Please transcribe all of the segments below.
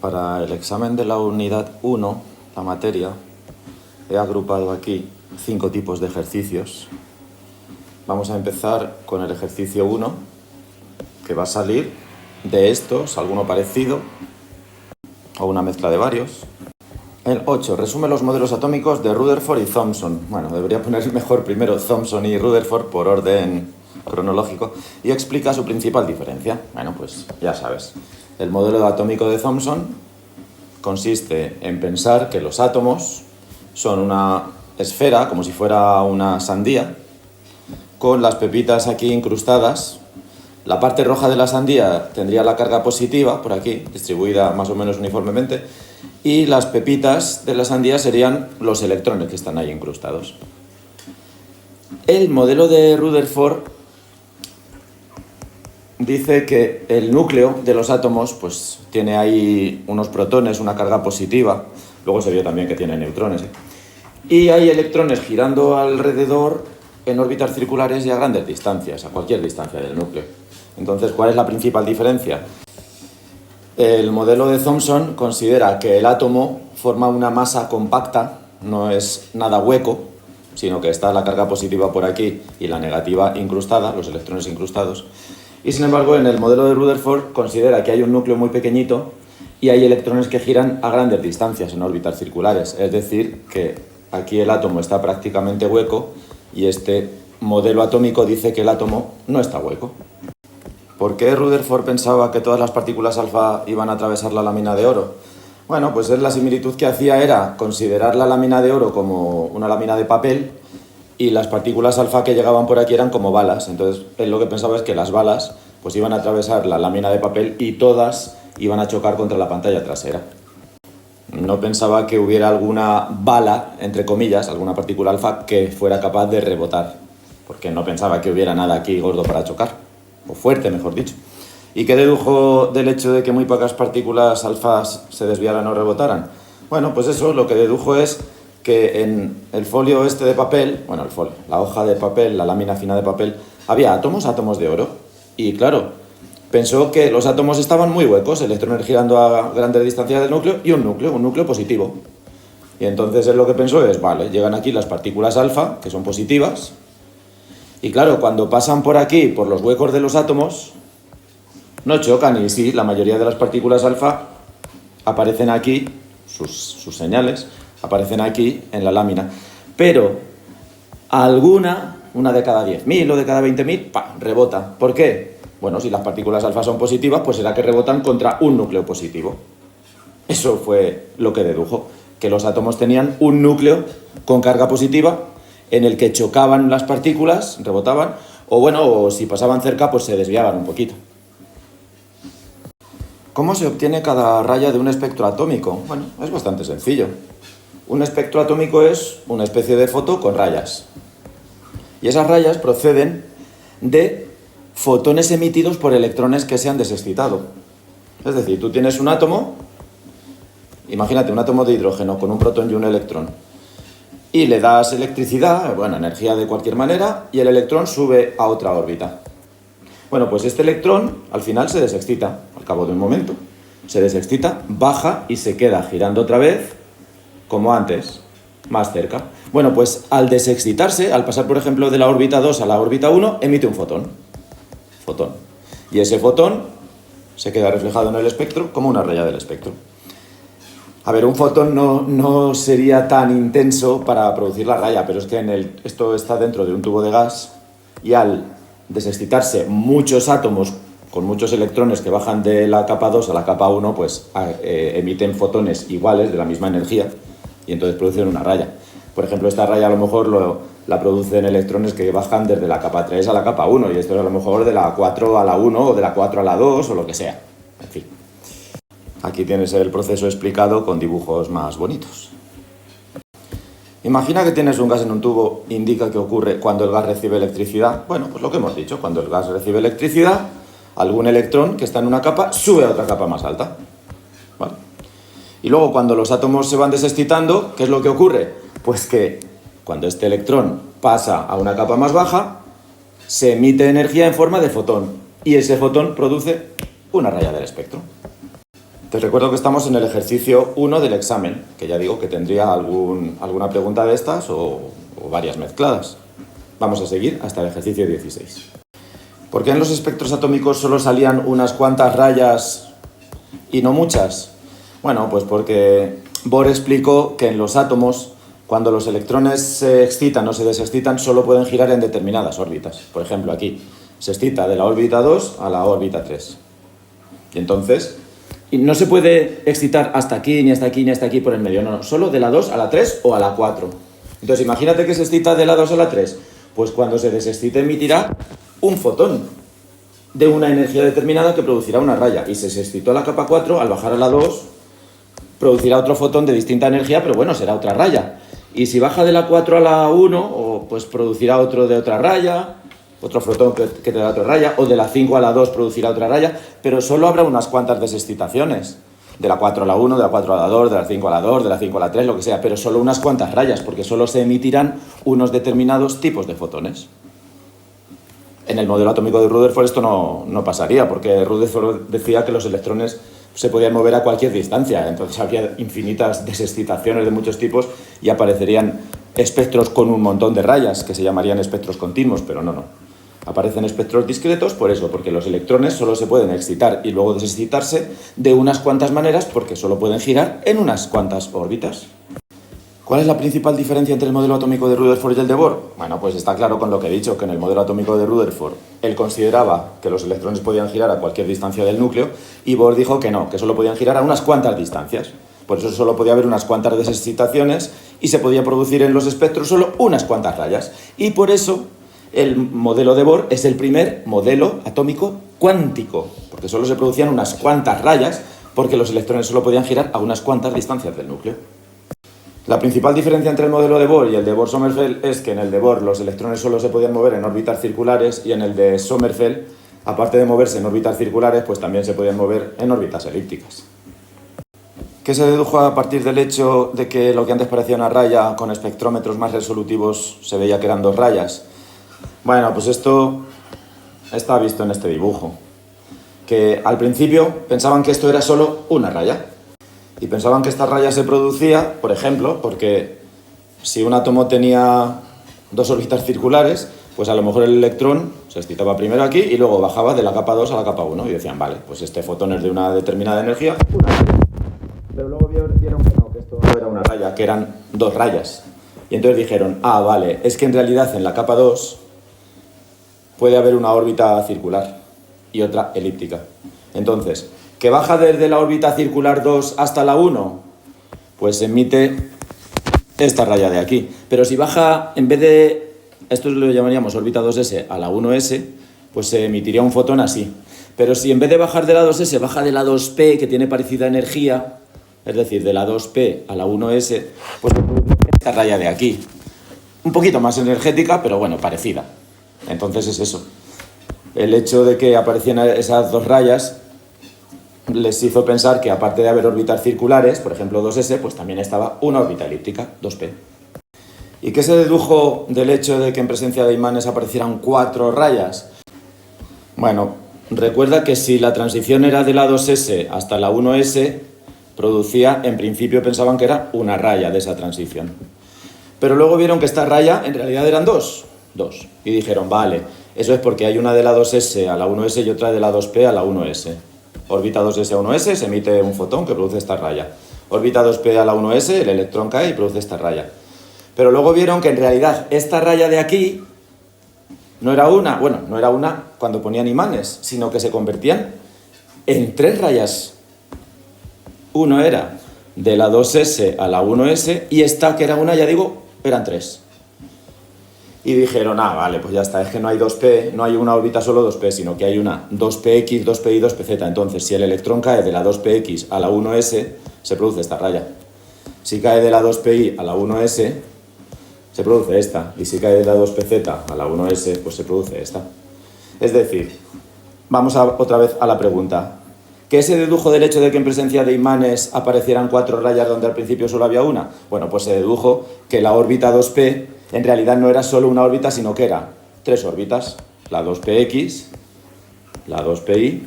Para el examen de la unidad 1, la materia, he agrupado aquí 5 tipos de ejercicios. Vamos a empezar con el ejercicio 1, que va a salir de estos, alguno parecido, o una mezcla de varios. El 8, resume los modelos atómicos de Rutherford y Thomson. Bueno, debería poner mejor primero Thomson y Rutherford por orden cronológico, y explica su principal diferencia. Bueno, pues ya sabes. El modelo atómico de Thomson consiste en pensar que los átomos son una esfera, como si fuera una sandía, con las pepitas aquí incrustadas. La parte roja de la sandía tendría la carga positiva, por aquí, distribuida más o menos uniformemente, y las pepitas de la sandía serían los electrones que están ahí incrustados. El modelo de Rutherford dice que el núcleo de los átomos pues tiene ahí unos protones, una carga positiva, luego se vio también que tiene neutrones, y hay electrones girando alrededor en órbitas circulares y a grandes distancias, a cualquier distancia del núcleo. Entonces, ¿cuál es la principal diferencia? El modelo de Thomson considera que el átomo forma una masa compacta, no es nada hueco, sino que está la carga positiva por aquí y la negativa incrustada, los electrones incrustados. Y sin embargo, en el modelo de Rutherford considera que hay un núcleo muy pequeñito y hay electrones que giran a grandes distancias en órbitas circulares. Es decir, que aquí el átomo está prácticamente hueco y este modelo atómico dice que el átomo no está hueco. ¿Por qué Rutherford pensaba que todas las partículas alfa iban a atravesar la lámina de oro? Bueno, pues la similitud que hacía era considerar la lámina de oro como una lámina de papel y las partículas alfa que llegaban por aquí eran como balas. Entonces, él lo que pensaba es que las balas pues iban a atravesar la lámina de papel y todas iban a chocar contra la pantalla trasera. No pensaba que hubiera alguna bala, entre comillas, alguna partícula alfa que fuera capaz de rebotar, porque no pensaba que hubiera nada aquí gordo para chocar. O fuerte, mejor dicho. ¿Y qué dedujo del hecho de que muy pocas partículas alfas se desviaran o rebotaran? Bueno, pues eso, lo que dedujo es que en el folio este de papel, bueno, el folio, la hoja de papel, la lámina fina de papel, había átomos de oro. Y claro, pensó que los átomos estaban muy huecos, electrones girando a grandes distancias del núcleo y un núcleo positivo. Y entonces él lo que pensó es, vale, llegan aquí las partículas alfa, que son positivas, y claro, cuando pasan por aquí, por los huecos de los átomos, no chocan, y sí, la mayoría de las partículas alfa aparecen aquí, sus señales, aparecen aquí en la lámina. Pero alguna, una de cada 10.000 o de cada 20.000, rebota. ¿Por qué? Bueno, si las partículas alfa son positivas, pues será que rebotan contra un núcleo positivo. Eso fue lo que dedujo, que los átomos tenían un núcleo con carga positiva en el que chocaban las partículas, rebotaban, o si pasaban cerca, pues se desviaban un poquito. ¿Cómo se obtiene cada raya de un espectro atómico? Bueno, es bastante sencillo. Un espectro atómico es una especie de foto con rayas. Y esas rayas proceden de fotones emitidos por electrones que se han desexcitado. Es decir, tú tienes un átomo, imagínate un átomo de hidrógeno con un protón y un electrón, y le das electricidad, energía de cualquier manera, y el electrón sube a otra órbita. Bueno, pues este electrón al final se desexcita, al cabo de un momento. Se desexcita, baja y se queda girando otra vez, como antes, más cerca. Bueno, pues al desexcitarse, al pasar por ejemplo de la órbita 2 a la órbita 1, emite un fotón. Y ese fotón se queda reflejado en el espectro como una raya del espectro. A ver, un fotón no sería tan intenso para producir la raya, pero es que esto está dentro de un tubo de gas y al desexcitarse muchos átomos con muchos electrones que bajan de la capa 2 a la capa 1, pues emiten fotones iguales de la misma energía y entonces producen una raya. Por ejemplo, esta raya a lo mejor la producen electrones que bajan desde la capa 3 a la capa 1 y esto es a lo mejor de la 4 a la 1 o de la 4 a la 2 o lo que sea. En fin. Aquí tienes el proceso explicado con dibujos más bonitos. Imagina que tienes un gas en un tubo, indica qué ocurre cuando el gas recibe electricidad. Bueno, pues lo que hemos dicho, cuando el gas recibe electricidad, algún electrón que está en una capa sube a otra capa más alta. ¿Vale? Y luego cuando los átomos se van desexcitando, ¿qué es lo que ocurre? Pues que cuando este electrón pasa a una capa más baja, se emite energía en forma de fotón. Y ese fotón produce una raya del espectro. Te recuerdo que estamos en el ejercicio 1 del examen, que ya digo que tendría alguna pregunta de estas o varias mezcladas. Vamos a seguir hasta el ejercicio 16. ¿Por qué en los espectros atómicos solo salían unas cuantas rayas y no muchas? Bueno, pues porque Bohr explicó que en los átomos, cuando los electrones se excitan o se desexcitan, solo pueden girar en determinadas órbitas. Por ejemplo, aquí se excita de la órbita 2 a la órbita 3. Y entonces, no se puede excitar hasta aquí, ni hasta aquí, ni hasta aquí por el medio. No, solo de la 2 a la 3 o a la 4. Entonces, imagínate que se excita de la 2 a la 3. Pues cuando se desexcite emitirá un fotón de una energía determinada que producirá una raya. Y si se excitó a la capa 4, al bajar a la 2, producirá otro fotón de distinta energía, pero bueno, será otra raya. Y si baja de la 4 a la 1, pues producirá otro de otra raya, otro fotón que te da otra raya, o de la 5 a la 2 producirá otra raya, pero solo habrá unas cuantas desexcitaciones. De la 4 a la 1, de la 4 a la 2, de la 5 a la 2, de la 5 a la 3, lo que sea, pero solo unas cuantas rayas, porque solo se emitirán unos determinados tipos de fotones. En el modelo atómico de Rutherford esto no pasaría, porque Rutherford decía que los electrones se podían mover a cualquier distancia, entonces habría infinitas desexcitaciones de muchos tipos y aparecerían espectros con un montón de rayas, que se llamarían espectros continuos, pero no. Aparecen espectros discretos por eso, porque los electrones solo se pueden excitar y luego desexcitarse de unas cuantas maneras, porque solo pueden girar en unas cuantas órbitas. ¿Cuál es la principal diferencia entre el modelo atómico de Rutherford y el de Bohr? Bueno, pues está claro con lo que he dicho, que en el modelo atómico de Rutherford él consideraba que los electrones podían girar a cualquier distancia del núcleo y Bohr dijo que no, que solo podían girar a unas cuantas distancias. Por eso solo podía haber unas cuantas desexcitaciones y se podía producir en los espectros solo unas cuantas rayas. Y por eso el modelo de Bohr es el primer modelo atómico cuántico, porque solo se producían unas cuantas rayas, porque los electrones solo podían girar a unas cuantas distancias del núcleo. La principal diferencia entre el modelo de Bohr y el de Bohr-Sommerfeld es que en el de Bohr los electrones solo se podían mover en órbitas circulares y en el de Sommerfeld, aparte de moverse en órbitas circulares, pues también se podían mover en órbitas elípticas. ¿Qué se dedujo a partir del hecho de que lo que antes parecía una raya con espectrómetros más resolutivos se veía que eran dos rayas? Bueno, pues esto está visto en este dibujo, que al principio pensaban que esto era solo una raya. Y pensaban que esta raya se producía, por ejemplo, porque si un átomo tenía dos órbitas circulares, pues a lo mejor el electrón se excitaba primero aquí y luego bajaba de la capa 2 a la capa 1. Y decían, vale, pues este fotón es de una determinada energía, una raya. Pero luego vieron que no, que esto no era una raya, que eran dos rayas. Y entonces dijeron, vale, es que en realidad en la capa 2 puede haber una órbita circular y otra elíptica. Entonces, ¿que baja desde la órbita circular 2 hasta la 1? Pues emite esta raya de aquí. Pero si baja, en vez de, esto lo llamaríamos órbita 2s a la 1s, pues se emitiría un fotón así. Pero si en vez de bajar de la 2s, baja de la 2p, que tiene parecida energía, es decir, de la 2p a la 1s, pues se produce esta raya de aquí. Un poquito más energética, pero bueno, parecida. Entonces es eso. El hecho de que aparecieran esas dos rayas les hizo pensar que aparte de haber órbitas circulares, por ejemplo 2s, pues también estaba una órbita elíptica, 2p. ¿Y qué se dedujo del hecho de que en presencia de imanes aparecieran cuatro rayas? Bueno, recuerda que si la transición era de la 2s hasta la 1s, producía, en principio pensaban que era una raya de esa transición. Pero luego vieron que esta raya en realidad eran dos. Y dijeron, vale, eso es porque hay una de la 2s a la 1s y otra de la 2p a la 1s. Órbita 2s a 1s se emite un fotón que produce esta raya. Órbita 2p a la 1s, el electrón cae y produce esta raya. Pero luego vieron que en realidad esta raya de aquí no era una cuando ponían imanes, sino que se convertían en tres rayas. Uno era de la 2s a la 1s y esta que era una, ya digo, eran tres. Y dijeron, vale, pues ya está, es que no hay 2p, no hay una órbita solo 2p, sino que hay una 2px, 2p y 2pz. Entonces, si el electrón cae de la 2px a la 1s, se produce esta raya. Si cae de la 2pi a la 1s, se produce esta. Y si cae de la 2pz a la 1s, pues se produce esta. Es decir, vamos otra vez a la pregunta. ¿Qué se dedujo del hecho de que en presencia de imanes aparecieran cuatro rayas donde al principio solo había una? Bueno, pues se dedujo que la órbita 2p en realidad no era solo una órbita, sino que eran tres órbitas. La 2px, la 2pi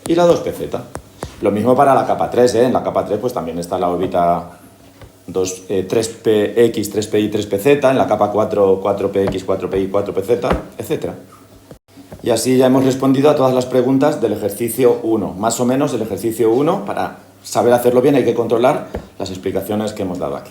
y la 2pz. Lo mismo para la capa 3, ¿eh? En la capa 3 pues también está la órbita 3px, 3pi, 3pz, en la capa 4, 4px, 4pi, 4pz, etc. Y así ya hemos respondido a todas las preguntas del ejercicio 1. Más o menos el ejercicio 1, para saber hacerlo bien hay que controlar las explicaciones que hemos dado aquí.